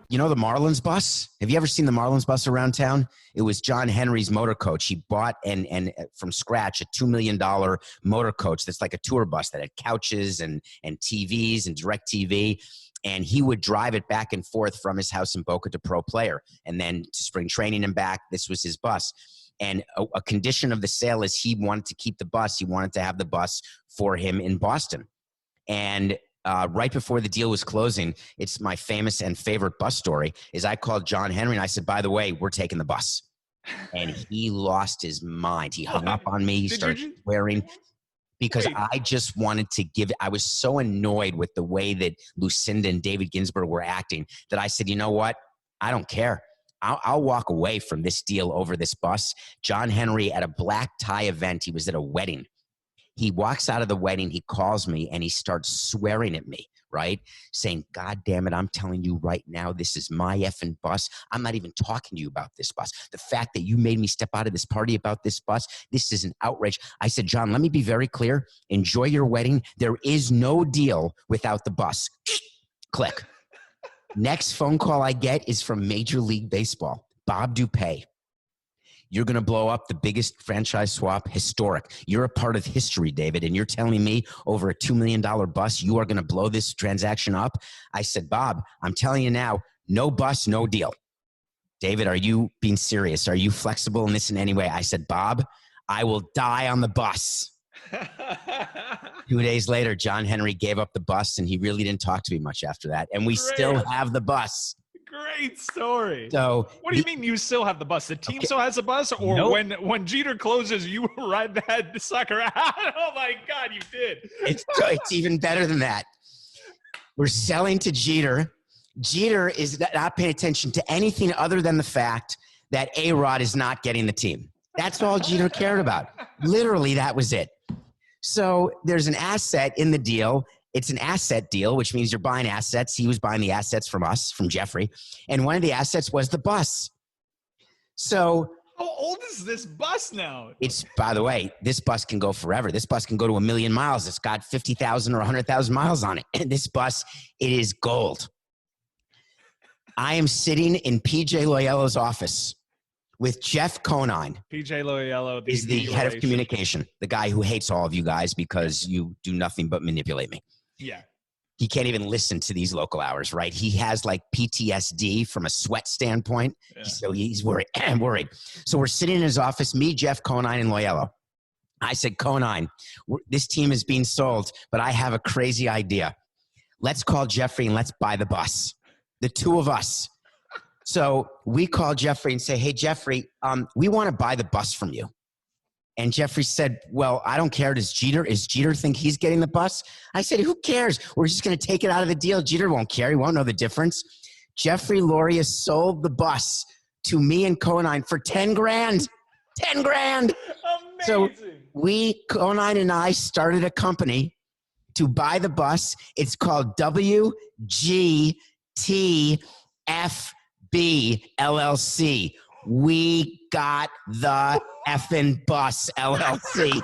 You know the Marlins bus? Have you ever seen the Marlins bus around town? It was John Henry's motor coach. He bought and from scratch a $2 million motor coach that's like a tour bus that had couches and TVs and direct TV. And he would drive it back and forth from his house in Boca to pro player and then to spring training and back. This was his bus. And a condition of the sale is he wanted to keep the bus. He wanted to have the bus for him in Boston. And right before the deal was closing, it's my famous and favorite bus story, is I called John Henry and I said, by the way, we're taking the bus. And he lost his mind. He hung up on me. He started swearing because I just wanted to give – I was so annoyed with the way that Lucinda and David Ginsburg were acting that I said, you know what? I don't care. I'll walk away from this deal over this bus. John Henry at a black tie event, he was at a wedding. He walks out of the wedding, he calls me, and he starts swearing at me, right? Saying, God damn it, I'm telling you right now, this is my effing bus. I'm not even talking to you about this bus. The fact that you made me step out of this party about this bus, this is an outrage. I said, John, let me be very clear. Enjoy your wedding. There is no deal without the bus. Click. Next phone call I get is from Major League Baseball, Bob Dupay. You're going to blow up the biggest franchise swap, historic. You're a part of history, David, and you're telling me over a $2 million bus, you are going to blow this transaction up? I said, Bob, I'm telling you now, no bus, no deal. David, are you being serious? Are you flexible in this in any way? I said, Bob, I will die on the bus. 2 days later, John Henry gave up the bus, and he really didn't talk to me much after that. And we still have the bus. Great story. So, what do you mean you still have the bus? The team still has a bus? Or nope. when Jeter closes, you ride that sucker out? Oh, my God, you did. It's even better than that. We're selling to Jeter. Jeter is not paying attention to anything other than the fact that A-Rod is not getting the team. That's all Jeter cared about. Literally, that was it. So there's an asset in the deal. It's an asset deal, which means you're buying assets. He was buying the assets from us, from Jeffrey. And one of the assets was the bus. So how old is this bus now? It's, by the way, this bus can go forever. This bus can go to 1 million miles. It's got 50,000 or 100,000 miles on it. And this bus, it is gold. I am sitting in PJ Loyello's office with Jeff Conine. PJ Loyello is the head of communication, the guy who hates all of you guys because you do nothing but manipulate me. Yeah. He can't even listen to these local hours, right? He has like PTSD from a sweat standpoint. Yeah. So he's worried. I'm worried. So we're sitting in his office, me, Jeff, Conine, and Loyello. I said, Conine, this team is being sold, but I have a crazy idea. Let's call Jeffrey and let's buy the bus. The two of us. So we call Jeffrey and say, hey, Jeffrey, we want to buy the bus from you. And Jeffrey said, well, I don't care. Does Jeter think he's getting the bus? I said, who cares? We're just going to take it out of the deal. Jeter won't care. He won't know the difference. Jeffrey Loria sold the bus to me and Conine for 10 grand. 10 grand. Amazing. So Conine and I started a company to buy the bus. It's called WGTF. B LLC. We got the effing bus LLC.